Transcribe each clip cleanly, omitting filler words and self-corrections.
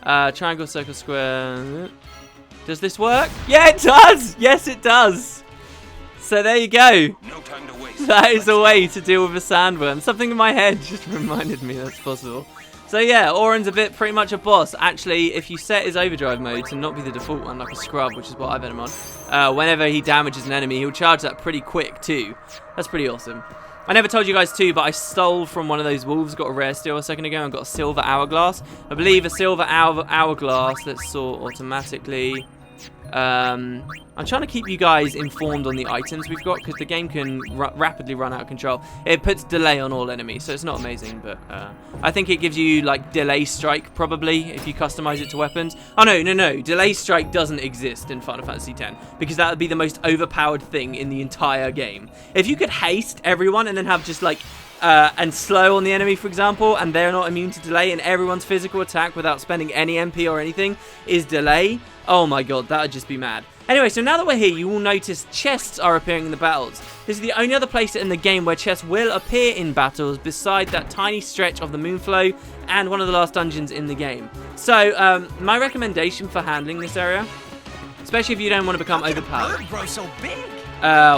Triangle, circle, square. Does this work? Yeah, it does! Yes, it does! So there you go. No time to waste. That is a way to deal with a sandworm. Something in my head just reminded me that's possible. So yeah, Auron's pretty much a boss. Actually, if you set his overdrive mode to not be the default one, like a scrub, which is what I've had him on, whenever he damages an enemy, he'll charge that pretty quick too. That's pretty awesome. I never told you guys too, but I stole from one of those wolves, got a rare steel a second ago, and got a silver hourglass. I believe a silver hourglass, let's sort automatically. I'm trying to keep you guys informed on the items we've got, because the game can rapidly run out of control. It puts delay on all enemies, so it's not amazing, but I think it gives you like delay strike probably if you customize it to weapons. Oh no, delay strike doesn't exist in Final Fantasy X, because that would be the most overpowered thing in the entire game. If you could haste everyone and then have just like and slow on the enemy, for example, and they're not immune to delay, and everyone's physical attack without spending any MP or anything is delay, oh my god, that would just be mad. Anyway, so now that we're here, you will notice chests are appearing in the battles. This is the only other place in the game where chests will appear in battles beside that tiny stretch of the Moonflow and one of the last dungeons in the game. So, my recommendation for handling this area, especially if you don't want to become overpowered, Grow so big.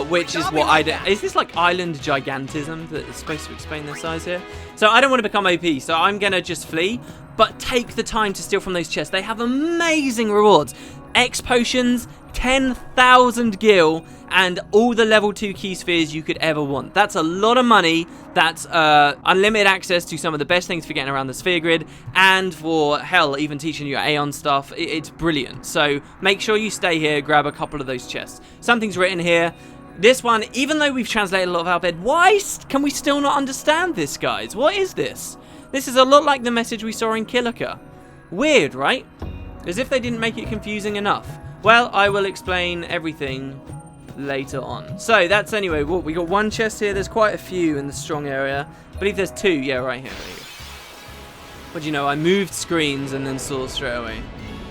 which is what I do. Is this like island gigantism that is supposed to explain their size here? So I don't want to become OP, so I'm going to just flee, but take the time to steal from those chests. They have amazing rewards. X potions, 10,000 gil, and all the level 2 key spheres you could ever want. That's a lot of money. That's unlimited access to some of the best things for getting around the sphere grid, and for, hell, even teaching you Aeon stuff. It's brilliant. So make sure you stay here, grab a couple of those chests. Something's written here. This one, even though we've translated a lot of our Bhed, why can we still not understand this, guys? What is this? This is a lot like the message we saw in Kilika. Weird, right? As if they didn't make it confusing enough. Well, I will explain everything later on. So, that's anyway. Well, we got one chest here. There's quite a few in the strong area. I believe there's two. Yeah, right here. There you go. What do you know? I moved screens and then saw straight away.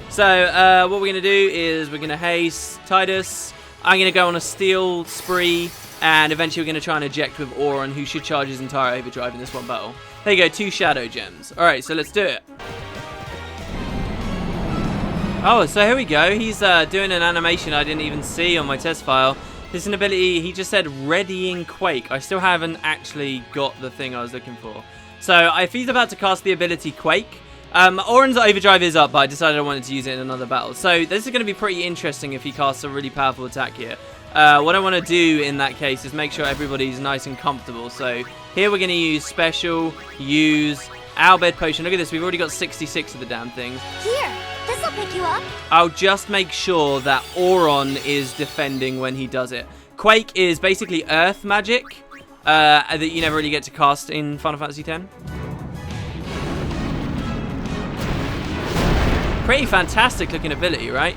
So, what we're going to do is we're going to haste Titus. I'm going to go on a steal spree. And eventually we're going to try and eject with Auron, who should charge his entire overdrive in this one battle. There you go. 2 shadow gems. Alright, so let's do it. Oh, so here we go. He's doing an animation I didn't even see on my test file. This is an ability, he just said readying Quake. I still haven't actually got the thing I was looking for. So if he's about to cast the ability Quake, Auron's overdrive is up, but I decided I wanted to use it in another battle. So this is going to be pretty interesting if he casts a really powerful attack here. What I want to do in that case is make sure everybody's nice and comfortable. So here we're going to use special, use our Bhed potion. Look at this, we've already got 66 of the damn things. Here, this'll pick you up. I'll just make sure that Auron is defending when he does it. Quake is basically earth magic that you never really get to cast in Final Fantasy X. Pretty fantastic looking ability, right?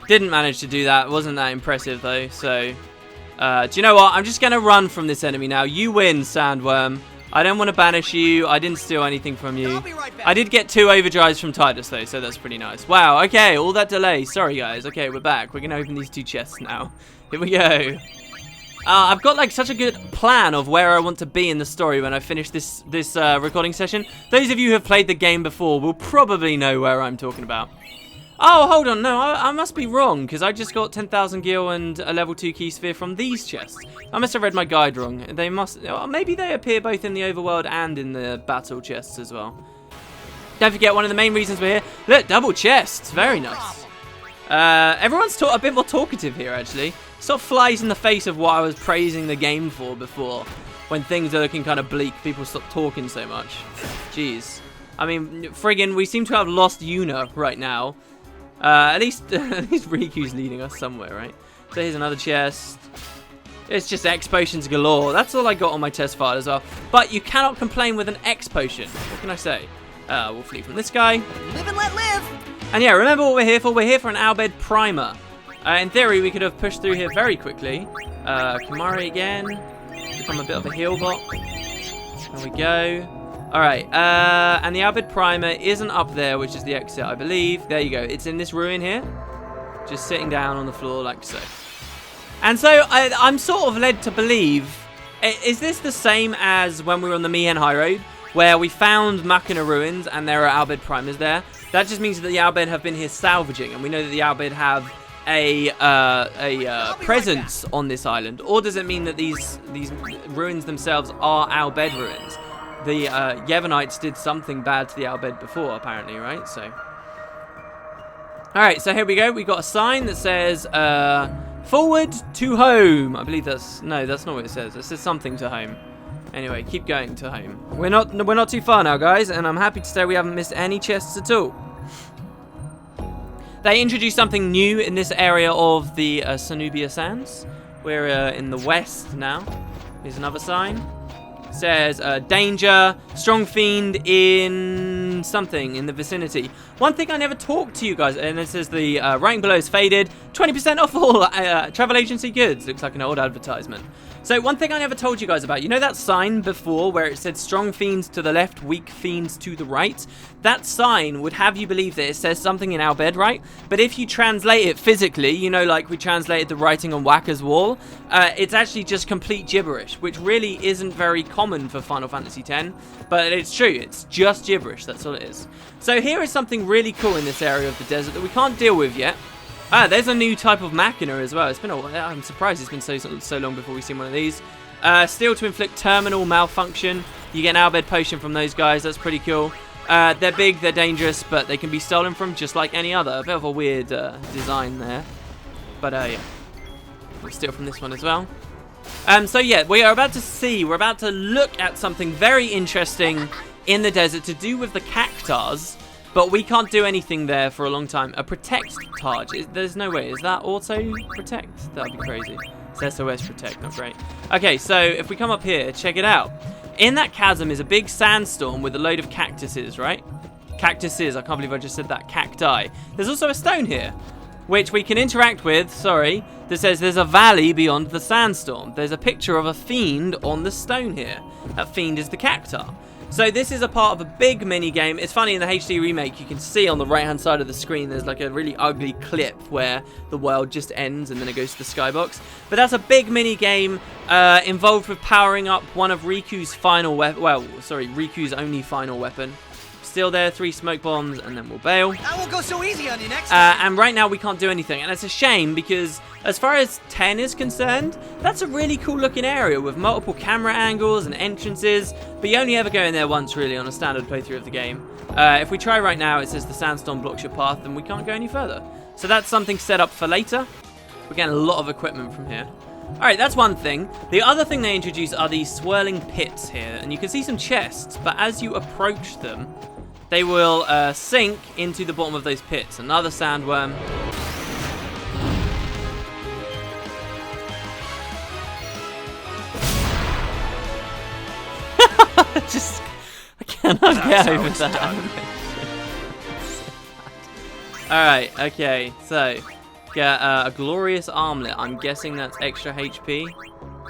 Didn't manage to do that. Wasn't that impressive though. So, do you know what? I'm just going to run from this enemy now. You win, Sandworm. I don't want to banish you. I didn't steal anything from you. I'll be right back. I did get 2 overdrives from Titus though, so that's pretty nice. Wow, okay, all that delay. Sorry guys. Okay, we're back. We're going to open these 2 chests now. Here we go. I've got like such a good plan of where I want to be in the story when I finish this recording session. Those of you who have played the game before will probably know where I'm talking about. Oh, hold on, no, I must be wrong, because I just got 10,000 gil and a level 2 key sphere from these chests. I must have read my guide wrong. They must, maybe they appear both in the overworld and in the battle chests as well. Don't forget, one of the main reasons we're here, look, double chests, very nice. Everyone's a bit more talkative here, actually. Sort of flies in the face of what I was praising the game for before. When things are looking kind of bleak, people stop talking so much. Jeez. I mean, friggin', we seem to have lost Yuna right now. At least Riku's leading us somewhere, right? So here's another chest. It's just X potions galore. That's all I got on my test file as well. But you cannot complain with an X potion. What can I say? We'll flee from this guy. Live and let live. And yeah, remember what we're here for? We're here for an Bhed primer. In theory, we could have pushed through here very quickly. Kamari again. Become a bit of a heal bot. There we go. Alright, and the Bhed primer isn't up there, which is the exit, I believe. There you go. It's in this ruin here. Just sitting down on the floor like so. And so, I'm sort of led to believe... Is this the same as when we were on the Mihen High Road? where we found Machina ruins and there are Albed primers there. That just means that the Albed have been here salvaging, and we know that the Albed have a presence on this island. Or does it mean that these ruins themselves are Albed ruins? The Yevonites did something bad to the Albed before, apparently, right? So, all right, so here we go. We got a sign that says "Forward to home." I believe that's not what it says. It says something to home. Anyway, keep going to home. We're not too far now, guys, and I'm happy to say we haven't missed any chests at all. They introduced something new in this area of the Sanubia Sands. We're in the west now. Here's another sign. It says danger, strong fiend in something in the vicinity. One thing I never talked to you guys, and it says the writing below is faded. 20% off all travel agency goods. Looks like an old advertisement. So one thing I never told you guys about, you know that sign before where it said strong fiends to the left, weak fiends to the right? That sign would have you believe that it says something in Albed, right? But if you translate it physically, you know, like we translated the writing on Wacker's wall, it's actually just complete gibberish, which really isn't very common for Final Fantasy X, but it's true, it's just gibberish, that's all it is. So here is something really cool in this area of the desert that we can't deal with yet. There's a new type of Machina as well. It's been I'm surprised it's been so long before we've seen one of these. Steel to inflict terminal malfunction. You get an Albed potion from those guys. That's pretty cool. They're big, they're dangerous, but they can be stolen from just like any other. A bit of a weird design there. But yeah, we'll steal from this one as well. So yeah, we're about to look at something very interesting in the desert to do with the Cactuars. But we can't do anything there for a long time. A protect targe. There's no way. Is that auto protect? That'd be crazy. It's SOS protect. Not great. Okay, so if we come up here, check it out. In that chasm is a big sandstorm with a load of cactuses, right? Cactuses. I can't believe I just said that. Cacti. There's also a stone here, which we can interact with, that says there's a valley beyond the sandstorm. There's a picture of a fiend on the stone here. That fiend is the Cactuar. So this is a part of a big mini game. It's funny, in the HD remake, you can see on the right-hand side of the screen, there's like a really ugly clip where the world just ends and then it goes to the skybox. But that's a big mini game involved with powering up one of Riku's final weapon. Well, sorry, Riku's only final weapon. Still there, 3 smoke bombs, and then we'll bail. I won't go so easy on you next and right now we can't do anything, and it's a shame because as far as 10 is concerned, that's a really cool looking area with multiple camera angles and entrances, but you only ever go in there once really on a standard playthrough of the game. If we try right now, it says the sandstorm blocks your path, and we can't go any further. So that's something set up for later. We're getting a lot of equipment from here. Alright, that's one thing. The other thing they introduce are these swirling pits here, and you can see some chests, but as you approach them, they will sink into the bottom of those pits. Another sandworm. I cannot get over that. Alright, okay, so get a glorious armlet. I'm guessing that's extra HP.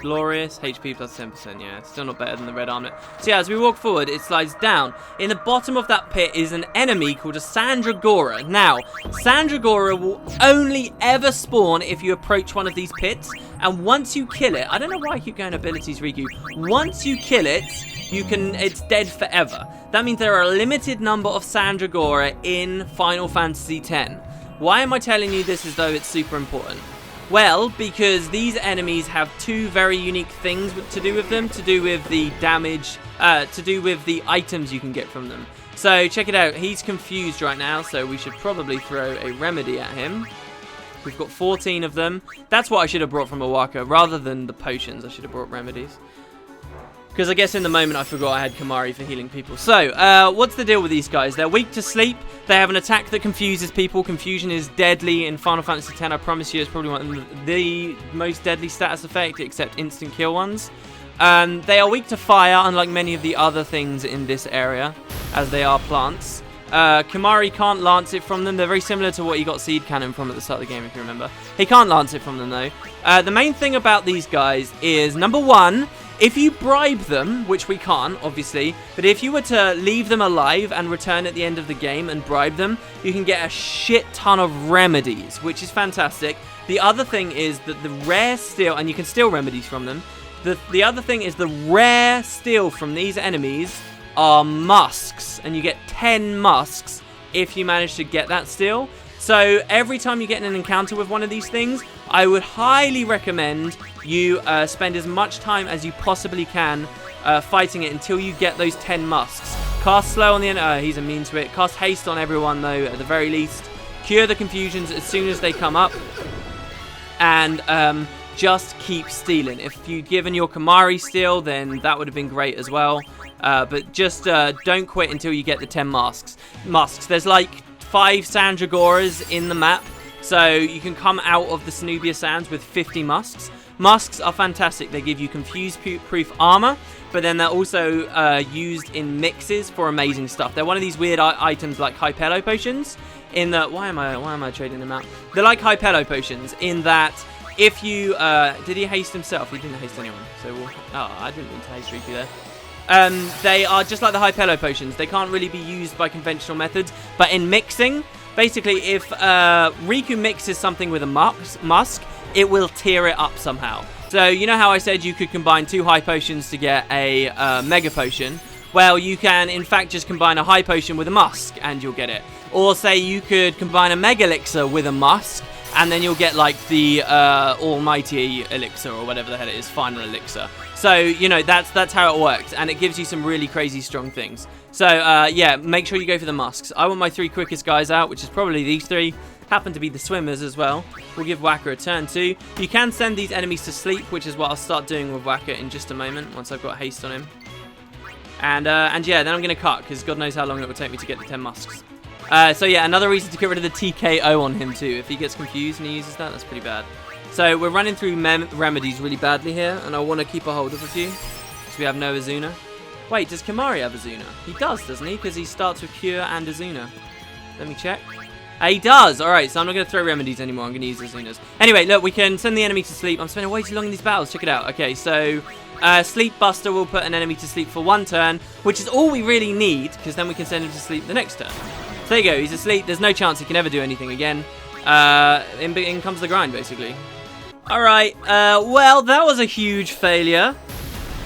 Glorious, HP plus 10%, yeah. Still not better than the red armlet. So yeah, as we walk forward, it slides down. In the bottom of that pit is an enemy called a Sandragora. Now, Sandragora will only ever spawn if you approach one of these pits. And once you kill it, I don't know why I keep going abilities, Riku. Once you kill it, it's dead forever. That means there are a limited number of Sandragora in Final Fantasy X. Why am I telling you this as though it's super important? Well, because these enemies have 2 very unique things to do with them, to do with the damage, to do with the items you can get from them. So check it out, he's confused right now, so we should probably throw a remedy at him. We've got 14 of them. That's what I should have brought from Owaka, rather than the potions, I should have brought remedies. Because I guess in the moment I forgot I had Kamari for healing people. So, what's the deal with these guys? They're weak to sleep. They have an attack that confuses people. Confusion is deadly in Final Fantasy X. I promise you, it's probably one of the most deadly status effect, except instant kill ones. They are weak to fire, unlike many of the other things in this area, as they are plants. Kamari can't lance it from them. They're very similar to what you got Seed Cannon from at the start of the game, if you remember. He can't lance it from them, though. The main thing about these guys is, number 1... if you bribe them, which we can't, obviously, but if you were to leave them alive and return at the end of the game and bribe them, you can get a shit ton of remedies, which is fantastic. The other thing is that the rare steel, and you can steal remedies from them, the other thing is the rare steel from these enemies are musks, and you get 10 musks if you manage to get that still. So every time you get in an encounter with one of these things, I would highly recommend you spend as much time as you possibly can fighting it until you get those 10 musks. Cast slow on the enemy. He's immune to it. Cast haste on everyone, though, at the very least. Cure the confusions as soon as they come up. And just keep stealing. If you'd given your Kamari steal, then that would have been great as well. But just don't quit until you get the 10 musks. There's like 5 Sandragoras in the map. So you can come out of the Sanubia Sands with 50 musks. Musks are fantastic. They give you confuse-proof armor, but then they're also used in mixes for amazing stuff. They're one of these weird items like Hypello potions. In that, why am I trading them out? They're like Hypello potions in that if you did he haste himself? He didn't haste anyone. So I didn't mean to haste Riku there. They are just like the Hypello potions. They can't really be used by conventional methods, but in mixing, basically, if Riku mixes something with a musk, it will tear it up somehow. So you know how I said you could combine 2 high potions to get a mega potion? Well, you can in fact just combine a high potion with a musk and you'll get it. Or say you could combine a mega elixir with a musk and then you'll get like the almighty elixir or whatever the hell it is, final elixir. So, you know, that's how it works, and it gives you some really crazy strong things. So, yeah, make sure you go for the musks. I want my 3 quickest guys out, which is probably these 3. Happen to be the swimmers as well. We'll give Whacker a turn too. You can send these enemies to sleep, which is what I'll start doing with Whacker in just a moment, once I've got haste on him. And yeah, then I'm going to cut, because God knows how long it will take me to get the 10 musks. So yeah, another reason to get rid of the TKO on him too. If he gets confused and he uses that, that's pretty bad. So we're running through remedies really badly here, and I want to keep a hold of a few. So we have no Azuna. Wait, does Kamari have Azuna? He does, doesn't he? Because he starts with Cure and Azuna. Let me check. He does! Alright, so I'm not going to throw remedies anymore. I'm going to use Azunas. Anyway, look, we can send the enemy to sleep. I'm spending way too long in these battles. Check it out. Okay, so Sleep Buster will put an enemy to sleep for 1 turn, which is all we really need, because then we can send him to sleep the next turn. So there you go. He's asleep. There's no chance he can ever do anything again. In comes the grind, basically. Alright, well, that was a huge failure.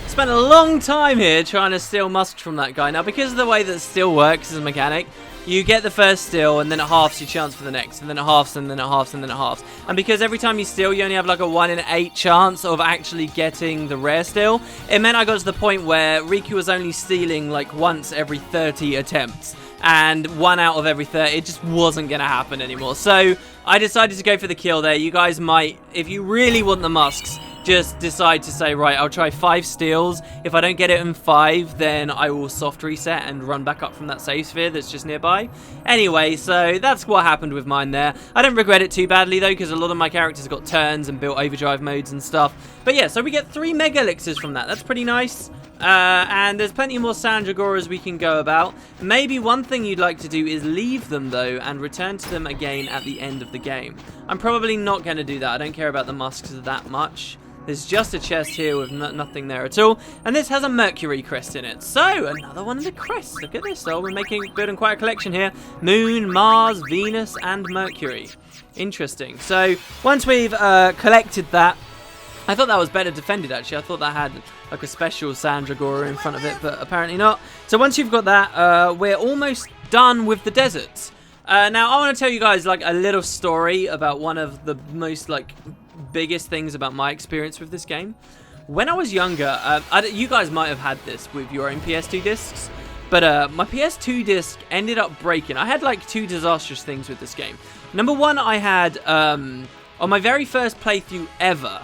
Spent a long time here trying to steal musks from that guy. Now, because of the way that steal works as a mechanic, you get the first steal, and then it halves your chance for the next, and then it halves, and then it halves, and then it halves. And because every time you steal, you only have like a 1 in 8 chance of actually getting the rare steal, it meant I got to the point where Riku was only stealing like once every 30 attempts. And 1 out of every 30, it just wasn't going to happen anymore. So I decided to go for the kill there. You guys might, if you really want the musks, just decide to say, right, I'll try 5 steals. If I don't get it in 5, then I will soft reset and run back up from that save sphere that's just nearby. Anyway, so that's what happened with mine there. I don't regret it too badly, though, because a lot of my characters got turns and built overdrive modes and stuff. But yeah, so we get 3 mega elixirs from that. That's pretty nice. And there's plenty more Sandragoras we can go about. Maybe one thing you'd like to do is leave them, though, and return to them again at the end of the game. I'm probably not going to do that. I don't care about the musks that much. There's just a chest here with nothing there at all. And this has a Mercury crest in it. So, another one of the crests. Look at this, though. We're making good and quite a collection here. Moon, Mars, Venus, and Mercury. Interesting. So, once we've collected that, I thought that was better defended, actually. I thought that had like a special Sandragora in front of it, but apparently not. So once you've got that, we're almost done with the deserts. Now, I want to tell you guys like a little story about one of the most like biggest things about my experience with this game. When I was younger, you guys might have had this with your own PS2 discs, but my PS2 disc ended up breaking. I had like 2 disastrous things with this game. Number one, I had, on my very first playthrough ever,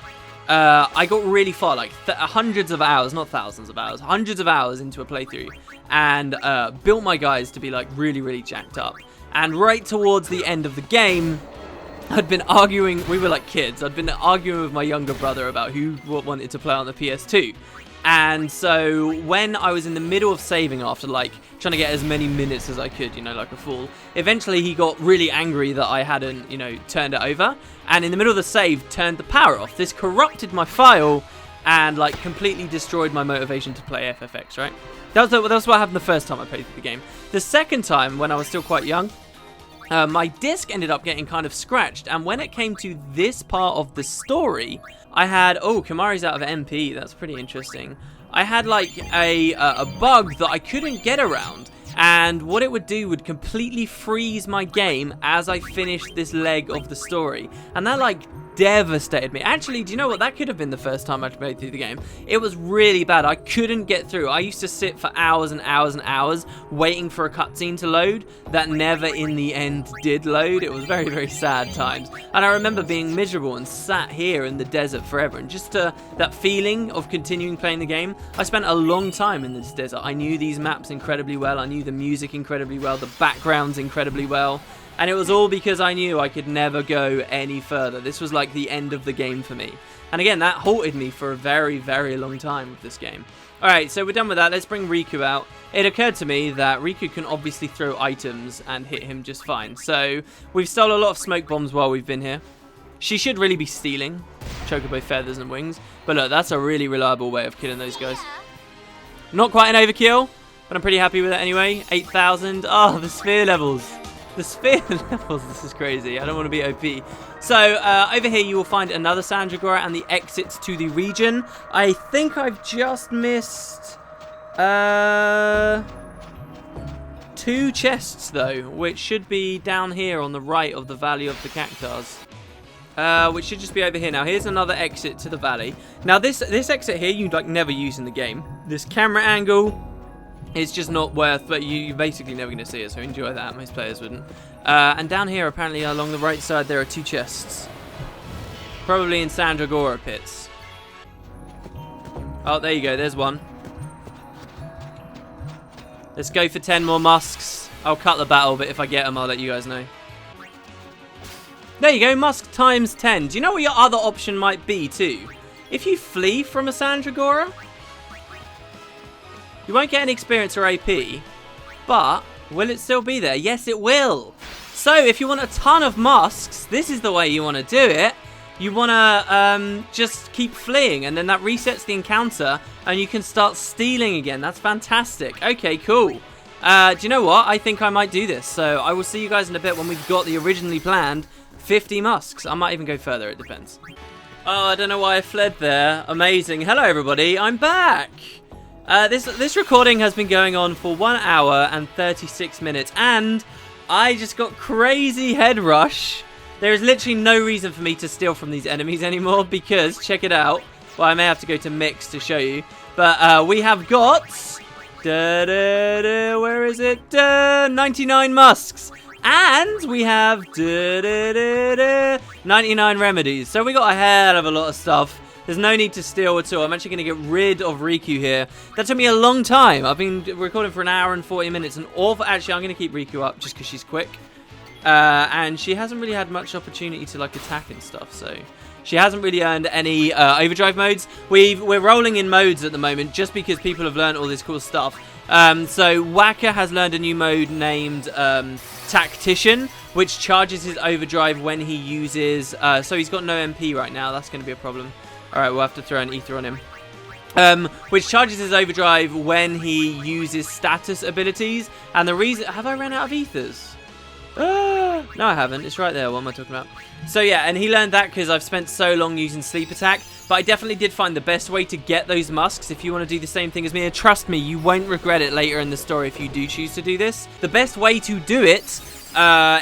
I got really far, like hundreds of hours, not thousands of hours, hundreds of hours into a playthrough, and built my guys to be like really, really jacked up. And right towards the end of the game, I'd been arguing, we were like kids, I'd been arguing with my younger brother about who wanted to play on the PS2. And so when I was in the middle of saving after like trying to get as many minutes as I could, you know, like a fool, eventually he got really angry that I hadn't, you know, turned it over. And in the middle of the save, turned the power off. This corrupted my file and like completely destroyed my motivation to play FFX, right? That was what happened the first time I played through the game. The second time, when I was still quite young, my disc ended up getting kind of scratched, and when it came to this part of the story, I had, oh, Kamari's out of MP, that's pretty interesting. I had like a bug that I couldn't get around. And what it would do would completely freeze my game as I finished this leg of the story. And that like devastated me. Actually, do you know what? That could have been the first time I'd played through the game. It was really bad. I couldn't get through. I used to sit for hours and hours and hours waiting for a cutscene to load that never in the end did load. It was very, very sad times. And I remember being miserable and sat here in the desert forever. And just that feeling of continuing playing the game, I spent a long time in this desert. I knew these maps incredibly well. I knew the music incredibly well, the backgrounds incredibly well. And it was all because I knew I could never go any further. This was like the end of the game for me. And again, that halted me for a very, very long time with this game. Alright, so we're done with that. Let's bring Riku out. It occurred to me that Riku can obviously throw items and hit him just fine. So we've stolen a lot of smoke bombs while we've been here. She should really be stealing chocobo feathers and wings. But look, that's a really reliable way of killing those guys. Not quite an overkill, but I'm pretty happy with it anyway. 8,000. Oh, the sphere levels. The sphere levels, this is crazy. I don't want to be OP. So, over here you will find another Sandragora and the exits to the region. I think I've just missed 2 chests, though, which should be down here on the right of the Valley of the Cactuars. Which should just be over here. Now, here's another exit to the valley. Now, this exit here, you'd like never use in the game. This camera angle... it's just not worth, but you're basically never going to see it, so enjoy that. Most players wouldn't. And down here, apparently, along the right side, there are 2 chests. Probably in Sandragora pits. Oh, there you go. There's one. Let's go for 10 more musks. I'll cut the battle, but if I get them, I'll let you guys know. There you go. Musk times 10. Do you know what your other option might be, too? If you flee from a Sandragora... you won't get any experience or AP, but will it still be there? Yes, it will. So if you want a ton of musks, this is the way you want to do it. You want to just keep fleeing, and then that resets the encounter, and you can start stealing again. That's fantastic. Okay, cool. Do you know what? I think I might do this. So I will see you guys in a bit when we've got the originally planned 50 musks. I might even go further. It depends. Oh, I don't know why I fled there. Amazing. Hello, everybody. I'm back. This recording has been going on for 1 hour and 36 minutes, and I just got crazy head rush. There is literally no reason for me to steal from these enemies anymore because, check it out, well, I may have to go to Mix to show you, but we have got, where is it, 99 musks, and we have 99 remedies, so we got a hell of a lot of stuff. There's no need to steal at all. I'm actually going to get rid of Riku here. That took me a long time. I've been recording for 1 hour and 40 minutes. And actually, I'm going to keep Riku up just because she's quick. And she hasn't really had much opportunity to like attack and stuff. So she hasn't really earned any overdrive modes. We're rolling in modes at the moment just because people have learned all this cool stuff. So Waka has learned a new mode named Tactician, which charges his overdrive when he uses... so he's got no MP right now. That's going to be a problem. Alright, we'll have to throw an ether on him. Which charges his overdrive when he uses status abilities. And the reason... have I ran out of ethers? No, I haven't. It's right there. What am I talking about? So yeah, and he learned that because I've spent so long using sleep attack. But I definitely did find the best way to get those musks if you want to do the same thing as me. And trust me, you won't regret it later in the story if you do choose to do this. The best way to do it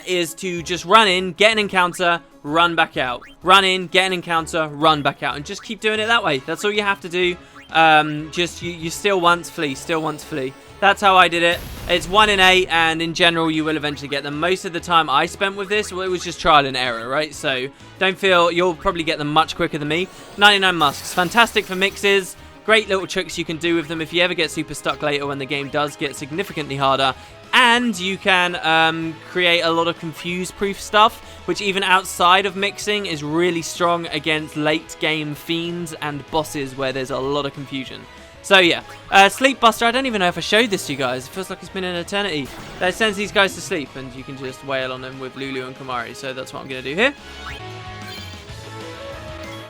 is to just run in, get an encounter, run back out. Run in, get an encounter, run back out. And just keep doing it that way. That's all you have to do. Just you steal once, flee. Steal once, flee. That's how I did it. It's 1 in 8, and in general, you will eventually get them. Most of the time I spent with this, well, it was just trial and error, right? So don't feel... you'll probably get them much quicker than me. 99 musks. Fantastic for mixes. Great little tricks you can do with them if you ever get super stuck later when the game does get significantly harder. And you can create a lot of confuse-proof stuff, which even outside of mixing is really strong against late-game fiends and bosses where there's a lot of confusion. So yeah, Sleep Buster, I don't even know if I showed this to you guys. It feels like it's been an eternity. That sends these guys to sleep, and you can just wail on them with Lulu and Kamari. So that's what I'm going to do here.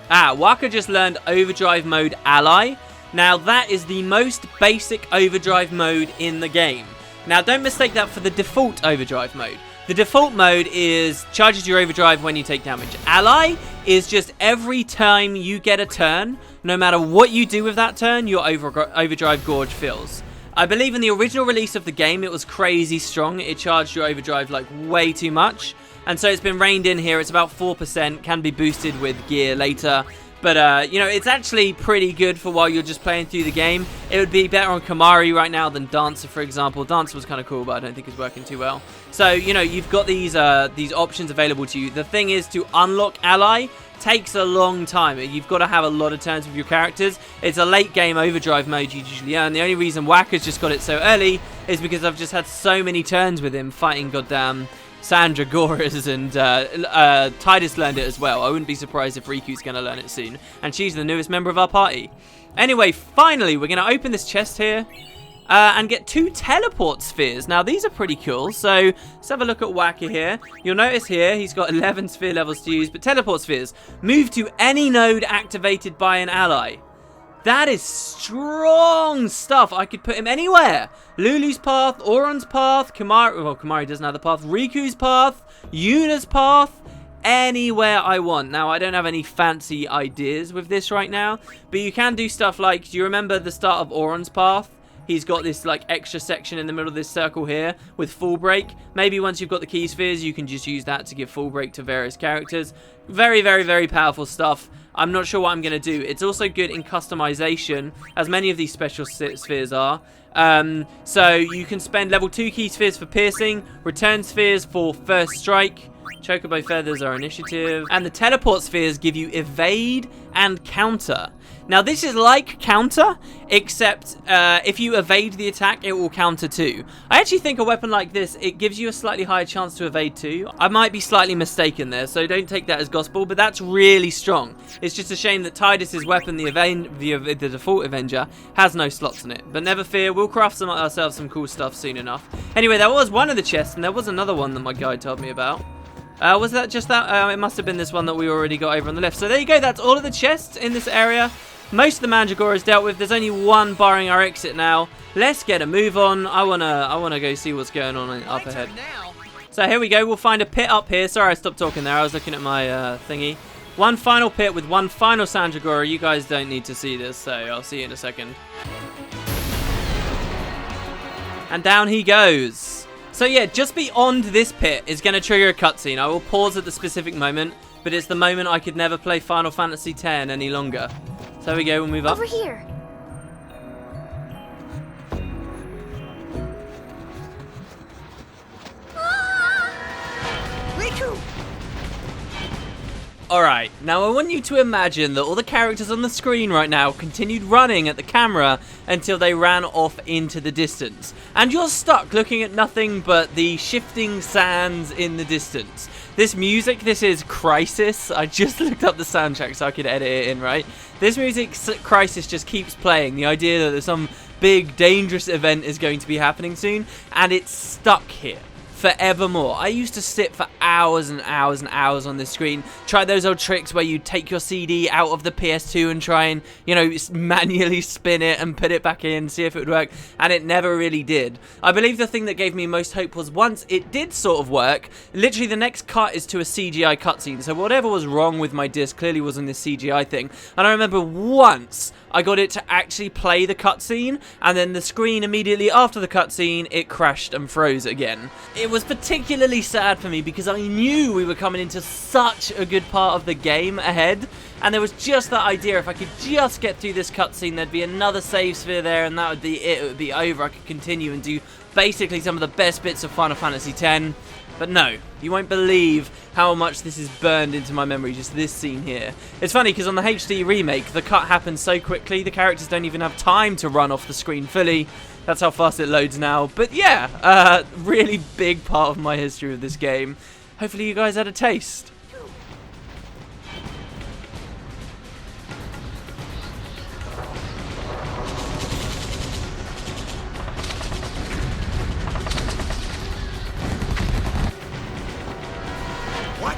Waka just learned Overdrive Mode Ally. Now that is the most basic Overdrive mode in the game. Now don't mistake that for the default Overdrive mode. The default mode is charges your overdrive when you take damage. Ally is just every time you get a turn, no matter what you do with that turn, your overdrive gorge fills. I believe in the original release of the game, it was crazy strong. It charged your overdrive like way too much. And so it's been reined in here. It's about 4%, can be boosted with gear later. But, you know, it's actually pretty good for while you're just playing through the game. It would be better on Kamari right now than Dancer, for example. Dancer was kind of cool, but I don't think it's working too well. So, you know, you've got these options available to you. The thing is, to unlock Ally takes a long time. You've got to have a lot of turns with your characters. It's a late game overdrive mode you usually earn. The only reason Wacker's just got it so early is because I've just had so many turns with him fighting goddamn Sandragoras, and Tidus learned it as well. I wouldn't be surprised if Riku's going to learn it soon. And she's the newest member of our party. Anyway, finally, we're going to open this chest here and get 2 teleport spheres. Now, these are pretty cool. So, let's have a look at Wacker here. You'll notice here, he's got 11 sphere levels to use. But teleport spheres. Move to any node activated by an ally. That is strong stuff. I could put him anywhere. Lulu's path, Auron's path, Kamari. Well, Kamari doesn't have the path. Riku's path, Yuna's path. Anywhere I want. Now, I don't have any fancy ideas with this right now, but you can do stuff like, do you remember the start of Auron's path? He's got this like extra section in the middle of this circle here with full break. Maybe once you've got the key spheres, you can just use that to give full break to various characters. Very, very, very powerful stuff. I'm not sure what I'm going to do. It's also good in customization, as many of these special spheres are. So you can spend level 2 key spheres for piercing, return spheres for first strike, chocobo feathers are initiative, and the teleport spheres give you evade and counter. Now this is like counter, except if you evade the attack, it will counter too. I actually think a weapon like this, it gives you a slightly higher chance to evade too. I might be slightly mistaken there, so don't take that as gospel, but that's really strong. It's just a shame that Tidus's weapon, the default Avenger, has no slots in it. But never fear, we'll craft ourselves some cool stuff soon enough. Anyway, that was one of the chests, and there was another one that my guide told me about. Was that just that? It must have been this one that we already got over on the left. So there you go, that's all of the chests in this area. Most of the Mandragora is dealt with. There's only one barring our exit now. Let's get a move on. I wanna go see what's going on up ahead. So here we go. We'll find a pit up here. Sorry, I stopped talking there. I was looking at my thingy. One final pit with one final Sandragora. You guys don't need to see this, so I'll see you in a second. And down he goes. So yeah, just beyond this pit is going to trigger a cutscene. I will pause at the specific moment, but it's the moment I could never play Final Fantasy X any longer. So we go, we'll move up. Over here. Riku! Alright, now I want you to imagine that all the characters on the screen right now continued running at the camera until they ran off into the distance. And you're stuck looking at nothing but the shifting sands in the distance. This music, this is Crisis. I just looked up the soundtrack so I could edit it in, right? This music, Crisis, just keeps playing. The idea that there's some big, dangerous event is going to be happening soon, and it's stuck here forevermore. I used to sit for hours and hours and hours on this screen, try those old tricks where you take your CD out of the PS2 and try and, you know, manually spin it and put it back in, see if it would work, and it never really did. I believe the thing that gave me most hope was once it did sort of work, literally the next cut is to a CGI cutscene, so whatever was wrong with my disc clearly wasn't this CGI thing, and I remember once I got it to actually play the cutscene, and then the screen immediately after the cutscene, it crashed and froze again. It was particularly sad for me because I knew we were coming into such a good part of the game ahead, and there was just that idea, if I could just get through this cutscene, there'd be another save sphere there, and that would be it. It would be over. I could continue and do basically some of the best bits of Final Fantasy X. But no, you won't believe how much this is burned into my memory, just this scene here. It's funny because on the HD remake, the cut happens so quickly, the characters don't even have time to run off the screen fully. That's how fast it loads now. But yeah, really big part of my history of this game. Hopefully you guys had a taste. What?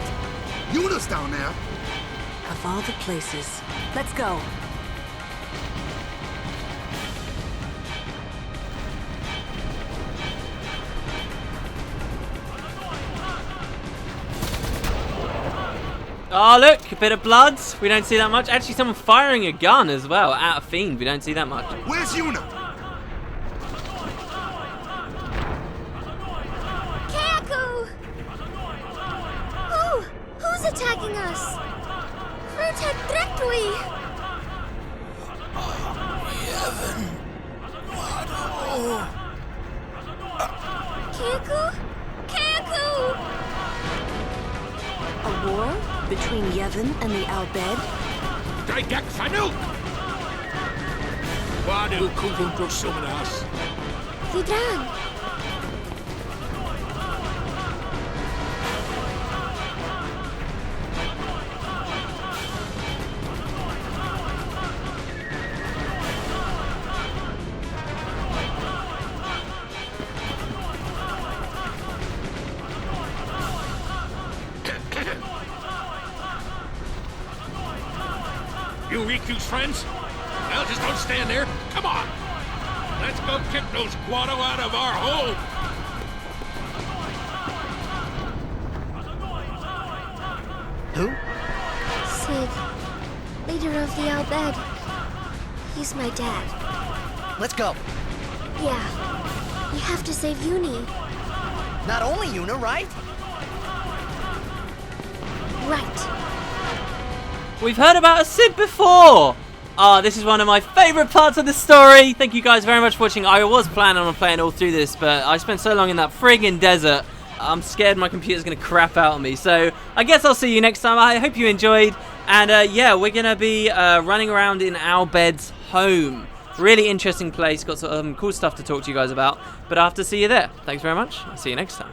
Yuna's down there. Of all the places. Let's go. Oh, look, a bit of blood. We don't see that much. Actually, someone firing a gun as well at a fiend. We don't see that much. Where's Yuna? Kaku! Who's attacking us? Protect Directly! Kaku? Kaku! A war between Yevon and the Al Bhed? Dragek Fanuk! Wadu Kuvunto Sumanas. Vidran! You Riku's friends? Well, just don't stand there. Come on! Let's go kick those Guado out of our home! Who? Sid, leader of the Al Bhed. He's my dad. Let's go. Yeah. We have to save Uni. Not only Yuna, right? Right. We've heard about a Sid before! This is one of my favourite parts of the story. Thank you guys very much for watching. I was planning on playing all through this, but I spent so long in that friggin' desert. I'm scared my computer's going to crap out on me. So I guess I'll see you next time. I hope you enjoyed. And yeah, we're going to be running around in Al Bhed's home. Really interesting place. Got some cool stuff to talk to you guys about. But I have to see you there. Thanks very much. I'll see you next time.